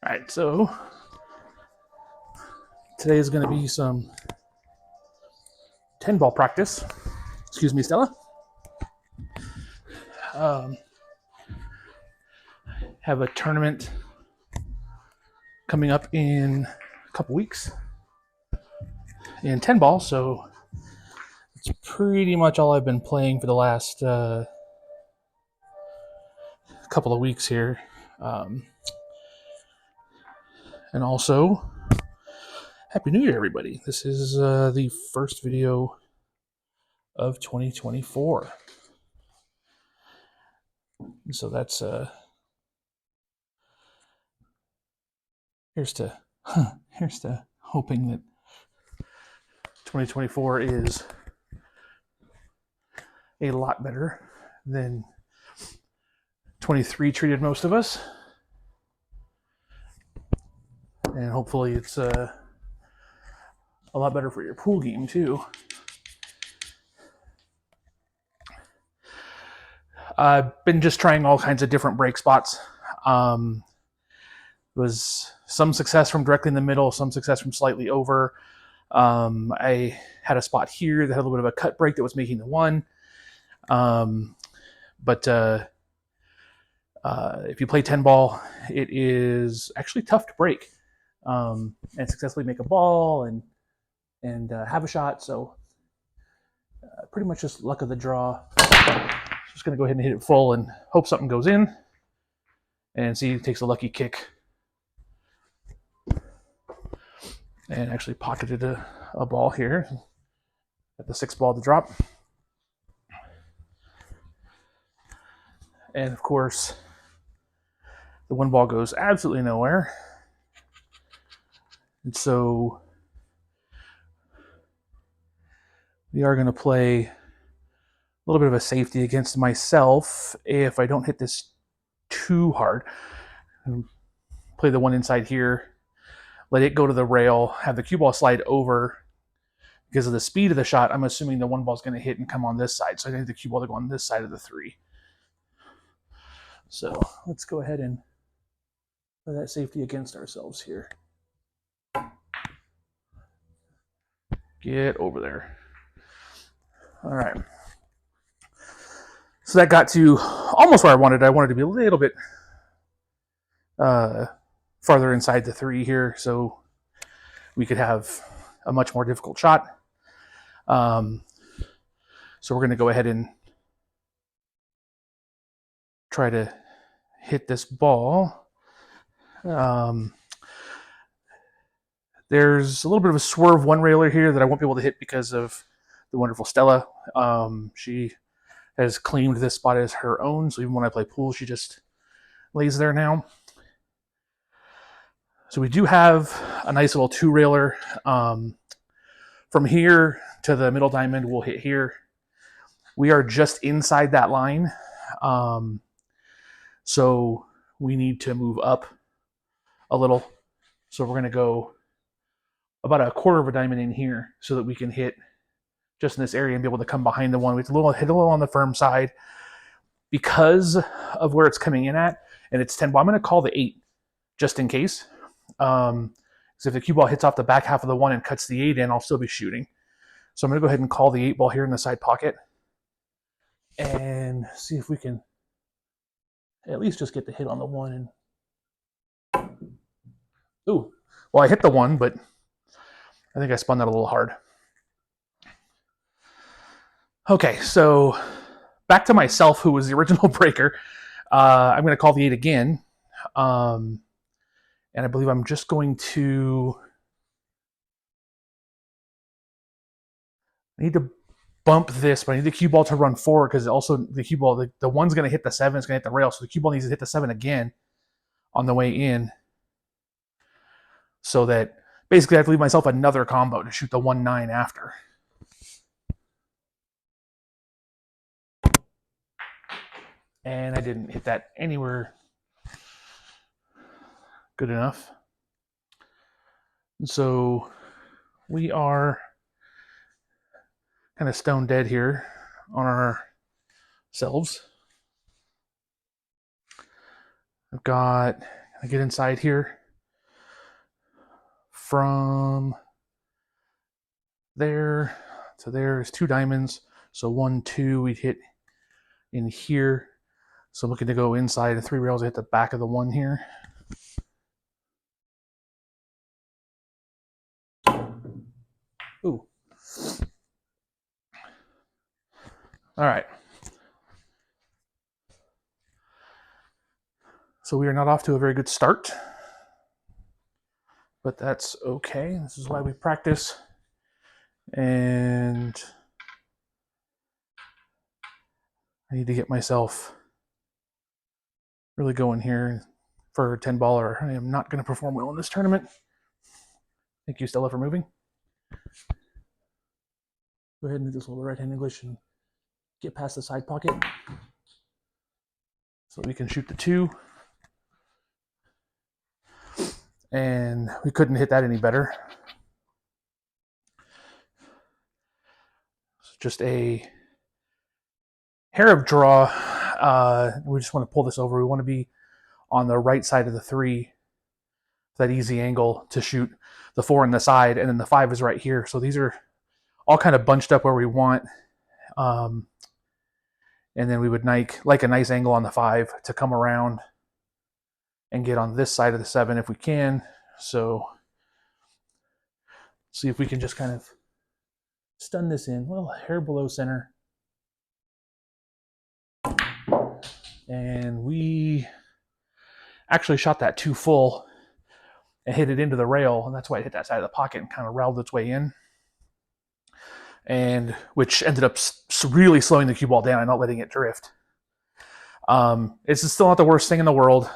All right, so today is going to be some 10 ball practice. Excuse me, Stella. Um, have a tournament coming up in a couple weeks in 10 ball, so it's pretty much all I've been playing for the last couple of weeks here. And also, Happy New Year, everybody. This is the first video of 2024. So that's here's to hoping that 2024 is a lot better than 23 treated most of us. And hopefully it's a lot better for your pool game too. I've been just trying all kinds of different break spots. Was some success from directly in the middle, some success from slightly over. I had a spot here that had a little bit of a cut break that was making the one. But if you play 10 ball, it is actually tough to break and successfully make a ball and have a shot. So pretty much just luck of the draw. Just going to go ahead and hit it full and hope something goes in. And see, takes a lucky kick. And actually pocketed a ball here at the 6th ball to drop. And of course, the 1 ball goes absolutely nowhere. And so we are going to play a little bit of a safety against myself if I don't hit this too hard. Play the one inside here, let it go to the rail, have the cue ball slide over. Because of the speed of the shot, I'm assuming the 1 ball is going to hit and come on this side. So I need the cue ball to go on this side of the 3. So let's go ahead and play that safety against ourselves here. Get over there. All right. So that got to almost where I wanted. I wanted to be a little bit farther inside the 3 here so we could have a much more difficult shot. So we're going to go ahead and try to hit this ball. There's a little bit of a swerve one railer here that I won't be able to hit because of the wonderful Stella. She has claimed this spot as her own, so even when I play pool, she just lays there now. So we do have a nice little 2 railer. From here to the middle diamond, we'll hit here. We are just inside that line. So we need to move up a little. So we're going to go about a 1/4 of a diamond in here so that we can hit just in this area and be able to come behind the 1. We have to hit a little on the firm side because of where it's coming in at. And it's 10 ball. I'm going to call the 8 just in case. So if the cue ball hits off the back half of the 1 and cuts the 8 in, I'll still be shooting. So I'm going to go ahead and call the 8 ball here in the side pocket and see if we can at least just get the hit on the 1. And ooh, well, I hit the 1, but I think I spun that a little hard. Okay, so back to myself, who was the original breaker. I'm going to call the 8 again. And I believe I'm just going to... I need to bump this, but I need the cue ball to run forward because also the cue ball, the 1's going to hit the 7, it's going to hit the rail, so the cue ball needs to hit the 7 again on the way in. So that basically I have to leave myself another combo to shoot the 1-9 after. And I didn't hit that anywhere good enough. And so we are kind of stone dead here on ourselves. I've got, I get inside here. from there to there is 2 diamonds. So 1, 2, we'd hit in here. So looking to go inside the 3 rails, hit the back of the 1 here. Ooh. All right. So we are not off to a very good start, but that's okay. This is why we practice. And I need to get myself really going here for a 10 ball, or I am not going to perform well in this tournament. Thank you, Stella, for moving. Go ahead and do this little right hand English and get past the side pocket so we can shoot the 2. And we couldn't hit that any better. Just a hair of draw. We just want to pull this over. We want to be on the right side of the 3, that easy angle to shoot the 4 on the side, and then the 5 is right here. So these are all kind of bunched up where we want. And then we would like a nice angle on the 5 to come around and get on this side of the 7 if we can. So see if we can just kind of stun this in a little hair below center. And we actually shot that 2 full and hit it into the rail, and that's why it hit that side of the pocket and kind of railed its way in, and which ended up really slowing the cue ball down and not letting it drift. It's still not the worst thing in the world.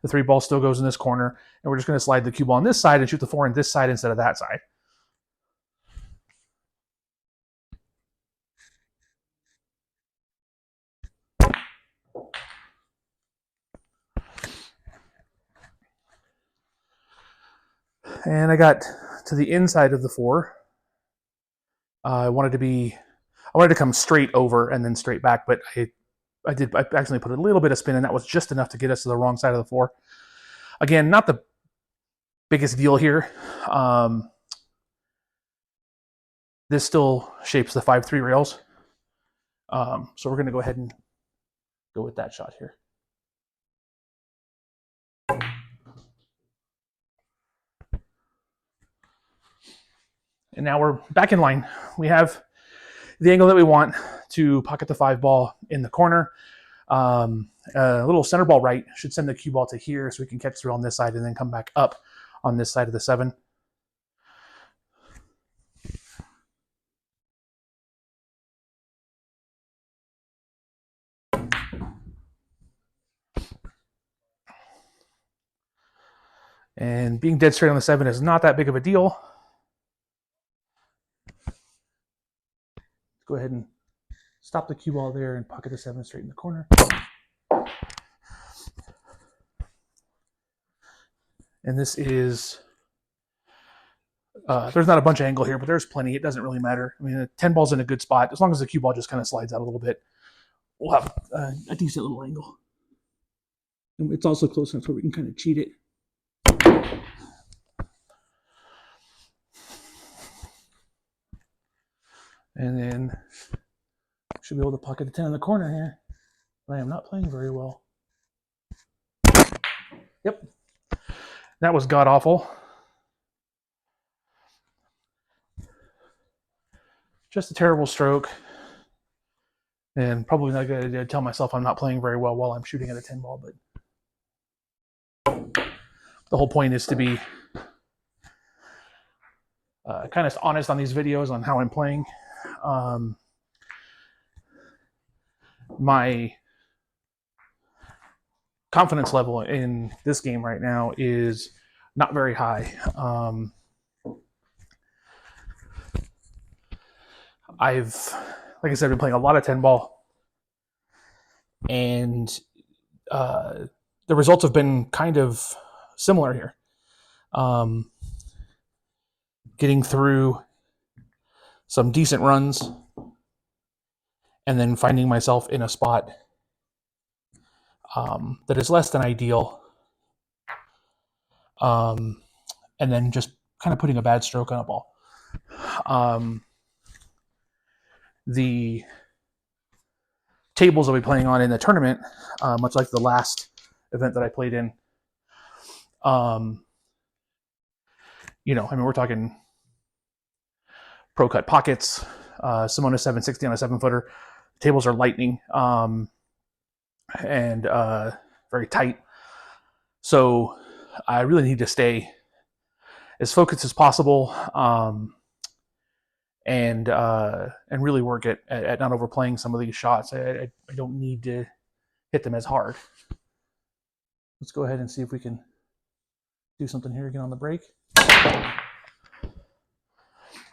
The 3 ball still goes in this corner, and we're just going to slide the cue ball on this side and shoot the 4 on this side instead of that side. And I got to the inside of the 4. I wanted to come straight over and then straight back, but I accidentally put a little bit of spin, and that was just enough to get us to the wrong side of the 4. Again, not the biggest deal here. This still shapes the 5-3 rails. So we're going to go ahead and go with that shot here. And now we're back in line. We have the angle that we want to pocket the 5 ball in the corner. A little center ball right should send the cue ball to here so we can catch through on this side and then come back up on this side of the 7. And being dead straight on the 7 is not that big of a deal. Go ahead and stop the cue ball there and pocket the 7 straight in the corner. And this is, there's not a bunch of angle here, but there's plenty. It doesn't really matter. I mean, the 10 ball's in a good spot. As long as the cue ball just kind of slides out a little bit, we'll have a decent little angle. And it's also close enough where we can kind of cheat it. And then should be able to pocket the 10 in the corner here. But I am not playing very well. Yep. That was god awful. Just a terrible stroke. And probably not a good idea to tell myself I'm not playing very well while I'm shooting at a 10 ball, but the whole point is to be kind of honest on these videos on how I'm playing. My confidence level in this game right now is not very high. Like I said, been playing a lot of 10 ball, and the results have been kind of similar here. Getting through some decent runs and then finding myself in a spot that is less than ideal. and then just kind of putting a bad stroke on a ball. The tables I'll be playing on in the tournament, much like the last event that I played in, we're talking Pro Cut pockets, some on a 760 on a 7-footer. Tables are lightning and very tight. So I really need to stay as focused as possible and really work at not overplaying some of these shots. I don't need to hit them as hard. Let's go ahead and see if we can do something here again on the break.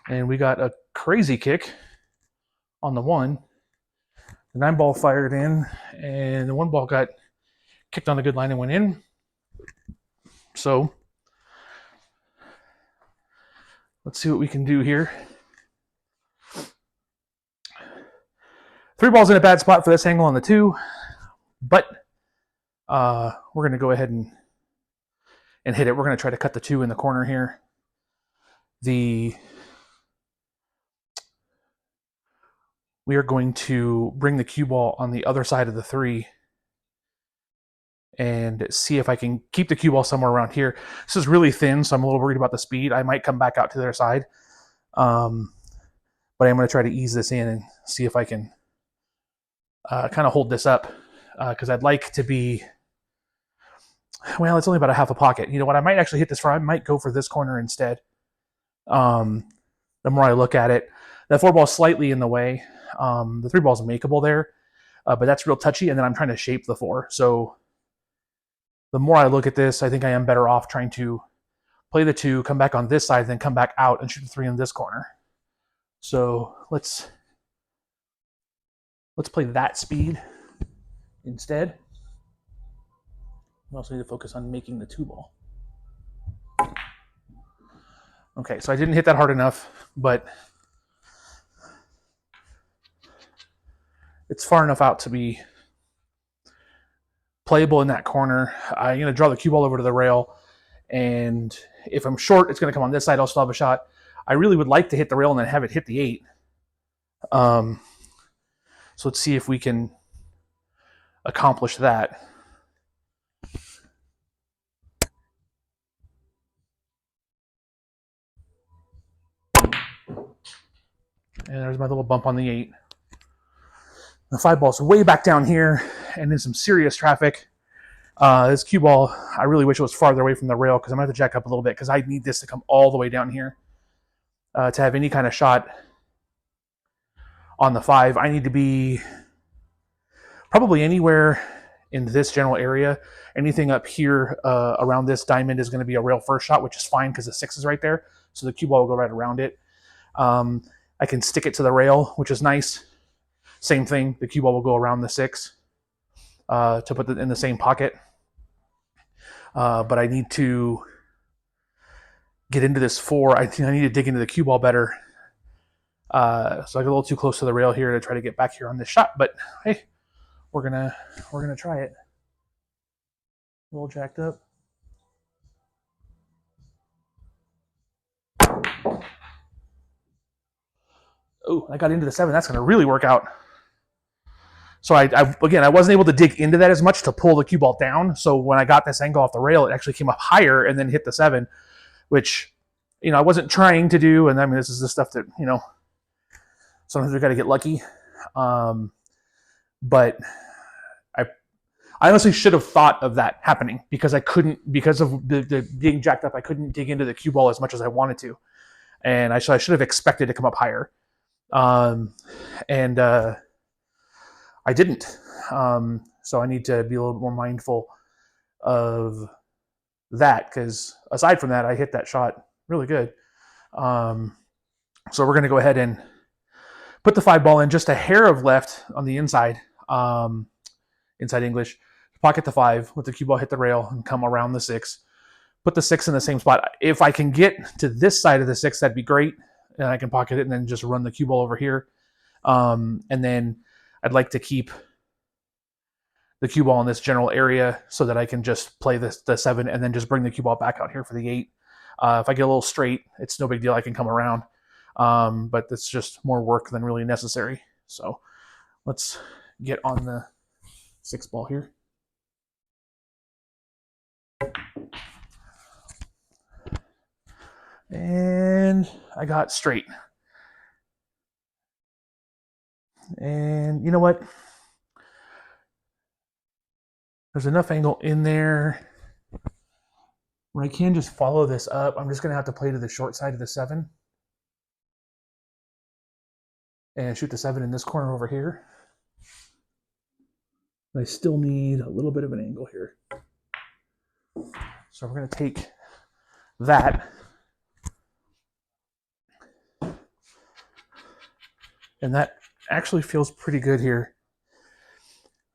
And we got a crazy kick on the 1. The 9 ball fired in, and the 1 ball got kicked on a good line and went in. So let's see what we can do here. 3 balls in a bad spot for this angle on the 2, but we're going to go ahead and hit it. We're going to try to cut the 2 in the corner here. We are going to bring the cue ball on the other side of the 3 and see if I can keep the cue ball somewhere around here. This is really thin, so I'm a little worried about the speed. I might come back out to the other side. But I'm going to try to ease this in and see if I can kind of hold this up, because I'd like to be, well, it's only about a half a pocket. You know what, I might actually hit this for, I might go for this corner instead. The more I look at it, that 4 ball is slightly in the way. The 3 ball is makeable there, but that's real touchy, and then I'm trying to shape the 4. So the more I look at this, I think I am better off trying to play the 2, come back on this side, then come back out and shoot the 3 in this corner. So let's play that speed instead. We also need to focus on making the 2 ball. Okay, so I didn't hit that hard enough, but it's far enough out to be playable in that corner. I'm going to draw the cue ball over to the rail, and if I'm short, it's going to come on this side. I'll still have a shot. I really would like to hit the rail and then have it hit the 8. So let's see if we can accomplish that. And there's my little bump on the 8. The 5 ball's way back down here and in some serious traffic. This cue ball, I really wish it was farther away from the rail, because I'm going to have to jack up a little bit, because I need this to come all the way down here to have any kind of shot on the 5. I need to be probably anywhere in this general area. Anything up here around this diamond is going to be a rail first shot, which is fine because the 6 is right there. So the cue ball will go right around it. I can stick it to the rail, which is nice. Same thing, the cue ball will go around the 6 to put it in the same pocket. But I need to get into this 4. I think I need to dig into the cue ball better. So I get a little too close to the rail here to try to get back here on this shot. But hey, we're gonna try it. A little jacked up. Oh, I got into the 7. That's going to really work out. So again, I wasn't able to dig into that as much to pull the cue ball down. So when I got this angle off the rail, it actually came up higher and then hit the 7, which, I wasn't trying to do. And I mean, this is the stuff that, sometimes we got to get lucky. But I honestly should have thought of that happening, because I couldn't, because of the being jacked up, I couldn't dig into the cue ball as much as I wanted to. And I should have expected to come up higher. I didn't. So I need to be a little bit more mindful of that, because aside from that, I hit that shot really good. So we're going to go ahead and put the 5 ball in just a hair of left on the inside, inside English. Pocket the 5, let the cue ball hit the rail and come around the 6. Put the 6 in the same spot. If I can get to this side of the 6, that'd be great. And I can pocket it and then just run the cue ball over here. And then I'd like to keep the cue ball in this general area so that I can just play the 7 and then just bring the cue ball back out here for the 8. If I get a little straight, it's no big deal. I can come around. But it's just more work than really necessary. So let's get on the 6 ball here. And I got straight. And you know what? There's enough angle in there where I can just follow this up. I'm just going to have to play to the short side of the 7 and shoot the 7 in this corner over here. I still need a little bit of an angle here. So we're going to take that. And that actually feels pretty good here.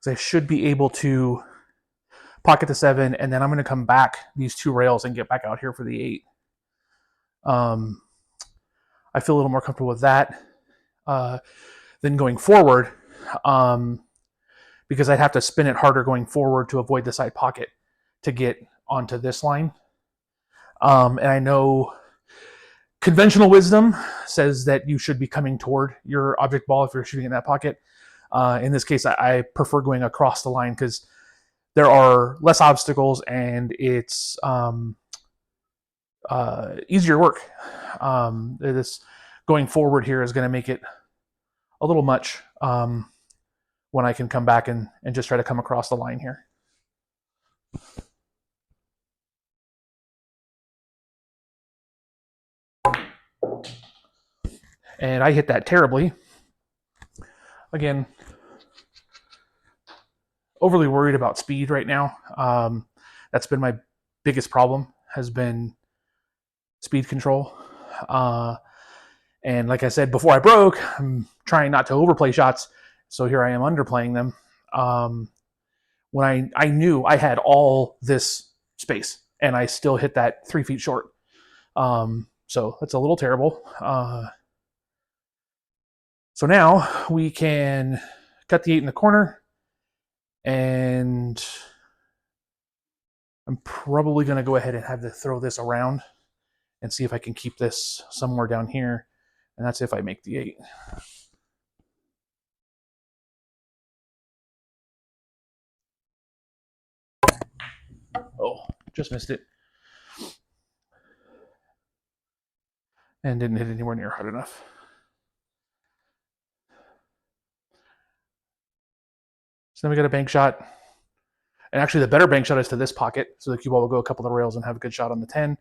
So I should be able to pocket the 7, and then I'm going to come back these 2 rails and get back out here for the 8. I feel a little more comfortable with that. Then going forward, because I'd have to spin it harder going forward to avoid the side pocket to get onto this line. And I know conventional wisdom says that you should be coming toward your object ball if you're shooting in that pocket. In this case, I prefer going across the line because there are less obstacles and it's easier work. This going forward here is going to make it a little much when I can come back and just try to come across the line here. And I hit that terribly. Again, overly worried about speed right now. That's been my biggest problem, has been speed control. And like I said, before I broke, I'm trying not to overplay shots. So here I am underplaying them. When I knew I had all this space and I still hit that 3 feet short. So that's a little terrible. So now we can cut the 8 in the corner, and I'm probably going to go ahead and have to throw this around and see if I can keep this somewhere down here. And that's if I make the 8. Oh, just missed it. And didn't hit anywhere near hard enough. So then we got a bank shot. And actually the better bank shot is to this pocket. So the cue ball will go a couple of rails and have a good shot on the 10.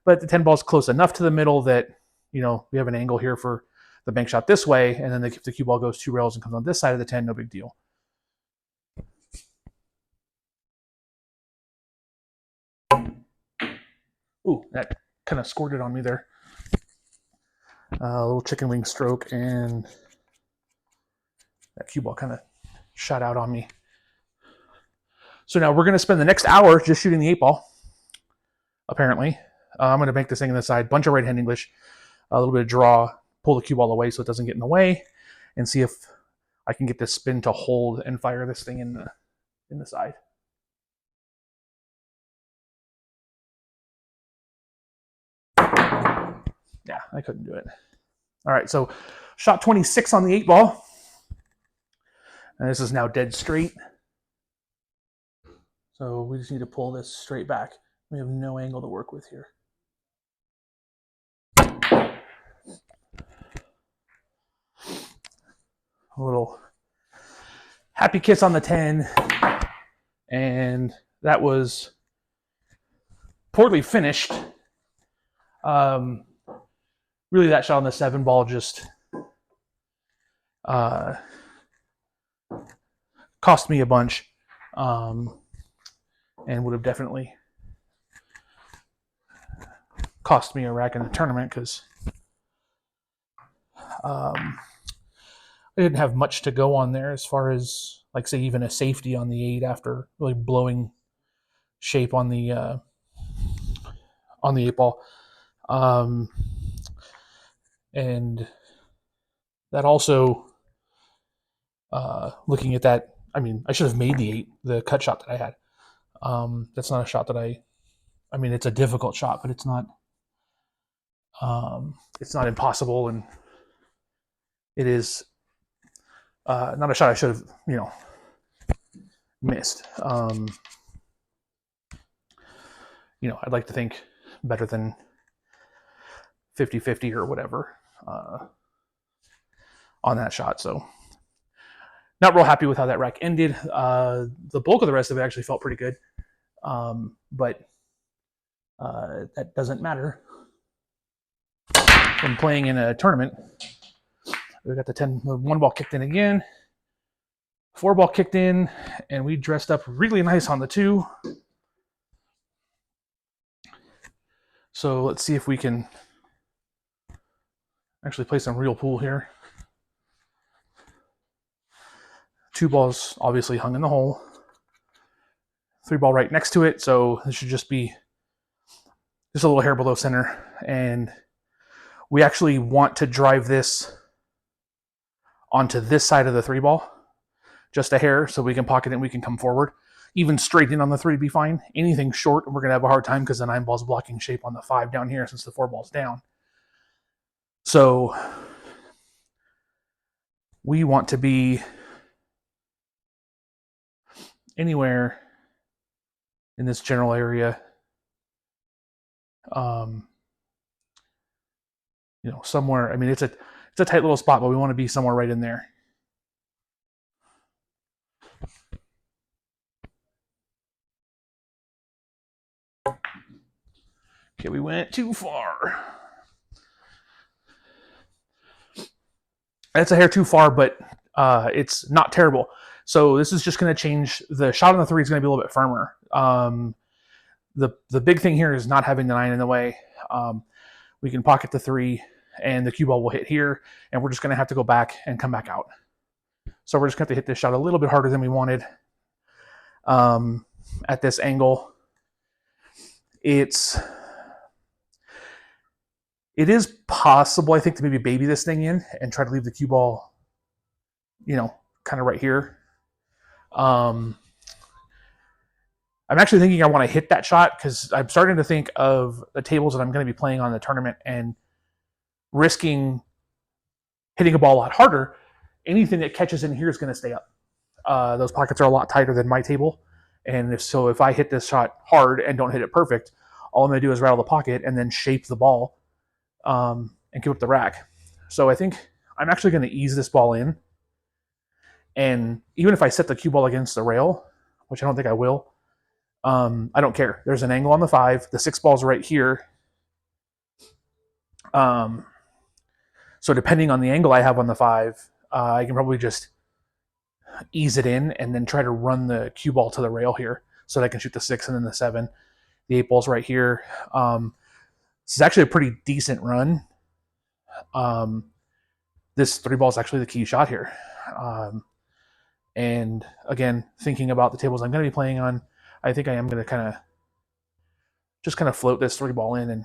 But the 10 ball is close enough to the middle that, we have an angle here for the bank shot this way. And then if the cue ball goes 2 rails and comes on this side of the 10, no big deal. Ooh, that kind of squirted on me there. A little chicken wing stroke, and that cue ball kind of shot out on me. So now we're going to spend the next hour just shooting the 8 ball, apparently. I'm going to make this thing on the side, bunch of right hand English, a little bit of draw, pull the cue ball away so it doesn't get in the way, and see if I can get this spin to hold and fire this thing in the side. Yeah, I couldn't do it. All right, so shot 26 on the 8 ball. And this is now dead straight. So we just need to pull this straight back. We have no angle to work with here. A little happy kiss on the 10. And that was poorly finished. Really, that shot on the 7 ball just cost me a bunch, and would have definitely cost me a rack in the tournament because I didn't have much to go on there as far as, like, say, even a safety on the 8 after really blowing shape on the 8 ball. And that also, looking at that, I mean, I should have made the 8, the cut shot that I had. That's not a shot that it's a difficult shot, but it's not It's not impossible, and it is not a shot I should have, missed. I'd like to think better than 50-50 or whatever on that shot. So not real happy with how that rack ended. The bulk of the rest of it actually felt pretty good. But that doesn't matter. When playing in a tournament, we got the 1 ball kicked in again, 4 ball kicked in, and we dressed up really nice on the 2. So let's see if we can actually play some real pool here. 2 balls obviously hung in the hole. 3 ball right next to it, so this should just be just a little hair below center. And we actually want to drive this onto this side of the 3 ball, just a hair, so we can pocket it and we can come forward. Even straight in on the 3 would be fine. Anything short, we're going to have a hard time because the 9 ball's blocking shape on the 5 down here since the 4 ball's down. So we want to be anywhere in this general area. Somewhere. I mean, it's a tight little spot, but we want to be somewhere right in there. Okay, we went too far. That's a hair too far, but it's not terrible. So this is just going to change. The shot on the 3 is going to be a little bit firmer. The big thing here is not having the 9 in the way. We can pocket the 3, and the cue ball will hit here, and we're just going to have to go back and come back out. So we're just going to have to hit this shot a little bit harder than we wanted at this angle. It is possible, I think, to maybe baby this thing in and try to leave the cue ball, kind of right here. I'm actually thinking I want to hit that shot because I'm starting to think of the tables that I'm going to be playing on the tournament and risking hitting a ball a lot harder. Anything that catches in here is going to stay up. Those pockets are a lot tighter than my table. And if I hit this shot hard and don't hit it perfect, all I'm going to do is rattle the pocket and then shape the ball and give up the rack. So I think I'm actually going to ease this ball in. And even if I set the cue ball against the rail, which I don't think I will, I don't care. There's an angle on the 5. The 6 ball's right here. So depending on the angle I have on the 5, I can probably just ease it in and then try to run the cue ball to the rail here so that I can shoot the 6 and then the 7. The 8 ball's right here. This is actually a pretty decent run. This 3 ball is actually the key shot here. And again, thinking about the tables I'm going to be playing on, I think I am going to kind of float this 3 ball in and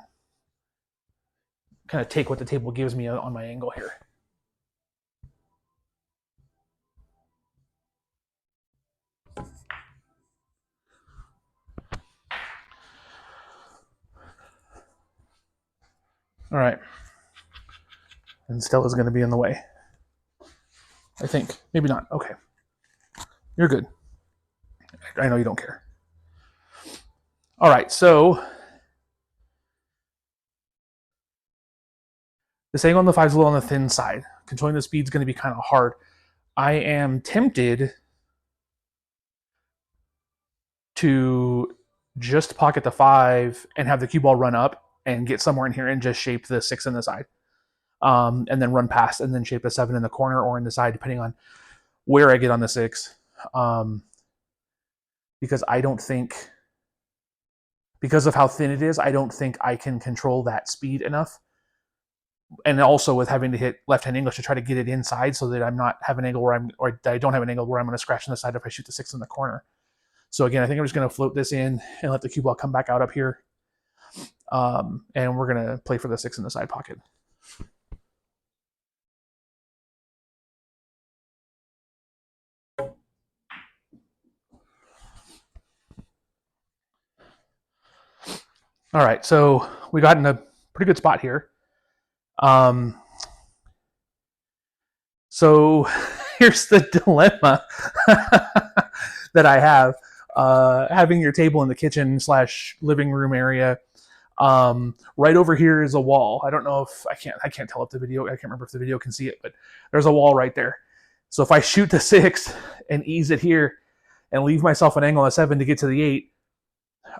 kind of take what the table gives me on my angle here. All right. And Stella's going to be in the way. I think. Maybe not. Okay. You're good. I know you don't care. All right. So this angle on the 5 is a little on the thin side. Controlling the speed is going to be kind of hard. I am tempted to just pocket the 5 and have the cue ball run up and get somewhere in here and just shape the 6 in the side. And then run past and then shape the 7 in the corner or in the side, depending on where I get on the 6. Because I don't think, because of how thin it is, I don't think I can control that speed enough. And also with having to hit left-hand English to try to get it inside so that I'm not have an angle where I don't have an angle where I'm going to scratch on the side if I shoot the 6 in the corner. So again, I think I'm just going to float this in and let the cue ball come back out up here. And we're going to play for the 6 in the side pocket. All right, so we got in a pretty good spot here. Um, so here's the dilemma that I have. Having your table in the kitchen / living room area. Right over here is a wall. I don't know if I can't tell if the video, I can't remember if the video can see it, but there's a wall right there. So if I shoot the 6 and ease it here and leave myself an angle of 7 to get to the 8,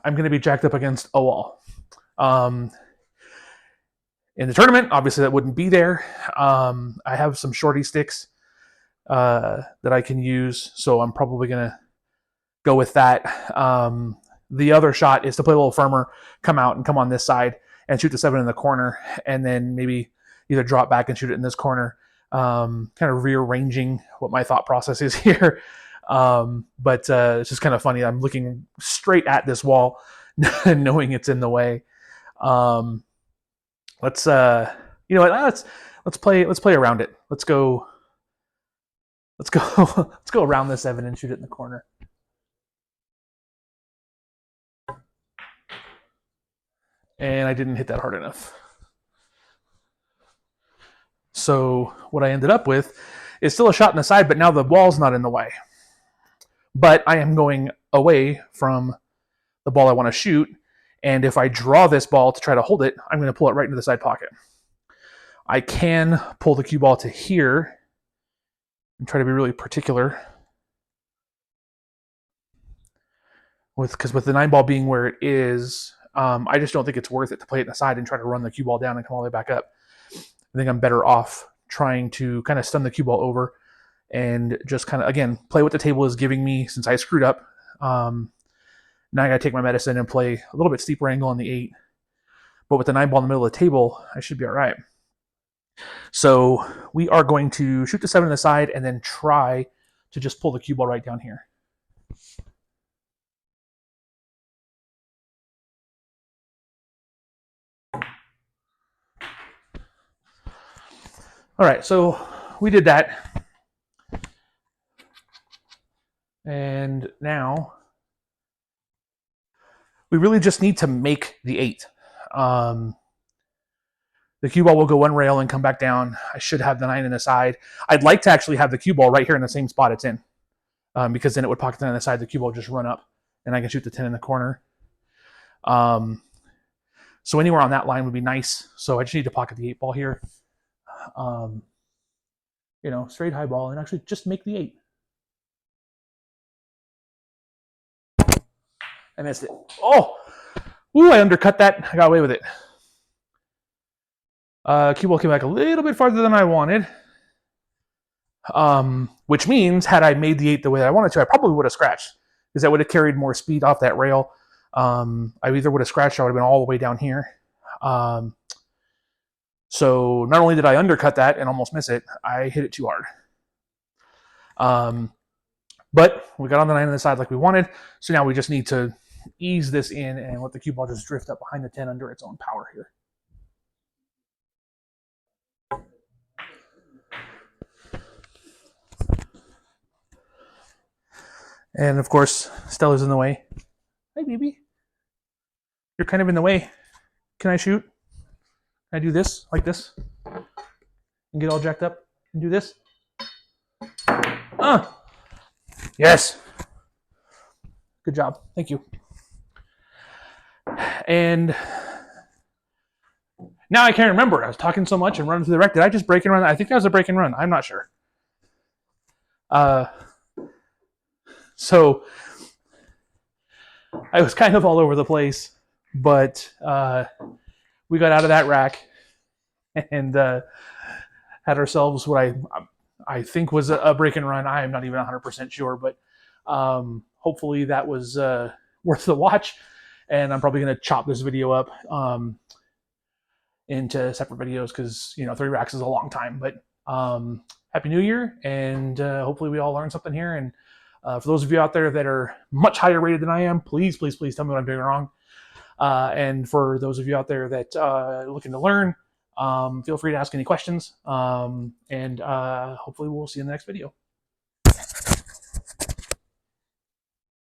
I'm going to be jacked up against a wall. In the tournament, obviously that wouldn't be there. I have some shorty sticks that I can use, so I'm probably going to go with that. The other shot is to play a little firmer, come out and come on this side and shoot the 7 in the corner, and then maybe either drop back and shoot it in this corner, kind of rearranging what my thought process is here. But it's just kind of funny. I'm looking straight at this wall, knowing it's in the way. Let's you know what? Let's play around it. Let's go around the 7 and shoot it in the corner. And I didn't hit that hard enough. So what I ended up with is still a shot in the side, but now the wall's not in the way. But I am going away from the ball I want to shoot, and if I draw this ball to try to hold it, I'm going to pull it right into the side pocket. I can pull the cue ball to here and try to be really particular. Because with the 9 ball being where it is, I just don't think it's worth it to play it in the side and try to run the cue ball down and come all the way back up. I think I'm better off trying to kind of stun the cue ball over and just kind of, again, play what the table is giving me since I screwed up. Now I got to take my medicine and play a little bit steeper angle on the 8. But with the 9 ball in the middle of the table, I should be all right. So we are going to shoot the 7 in the side and then try to just pull the cue ball right down here. All right, so we did that. And now we really just need to make the 8. The cue ball will go one rail and come back down. I should have the 9 in the side. I'd like to actually have the cue ball right here in the same spot it's in, because then it would pocket the 9 on the side, the cue ball would just run up, and I can shoot the 10 in the corner. So anywhere on that line would be nice. So I just need to pocket the 8 ball here. You know, straight high ball, and actually just make the 8. I missed it. Oh! Ooh, I undercut that. I got away with it. Cue ball came back a little bit farther than I wanted. Which means, had I made the 8 the way that I wanted to, I probably would have scratched, because that would have carried more speed off that rail. I either would have scratched or I would have been all the way down here. So not only did I undercut that and almost miss it, I hit it too hard. But we got on the 9 on the side like we wanted, so now we just need to ease this in and let the cue ball just drift up behind the 10 under its own power here. And of course, Stella's in the way. Hi, baby. You're kind of in the way. Can I shoot? Can I do this, like this? And get all jacked up and do this? Yes. Good job. Thank you. And now I can't remember. I was talking so much and running through the wreck. Did I just break and run? I think that was a break and run. I'm not sure. So I was kind of all over the place, but we got out of that rack and had ourselves what I think was a break and run. I am not even 100% sure, but hopefully that was worth the watch. And I'm probably going to chop this video up into separate videos because, you know, 3 racks is a long time. But Happy New Year, and hopefully we all learned something here. And for those of you out there that are much higher rated than I am, please, please, please tell me what I'm doing wrong. And for those of you out there that are looking to learn, feel free to ask any questions. And hopefully we'll see you in the next video.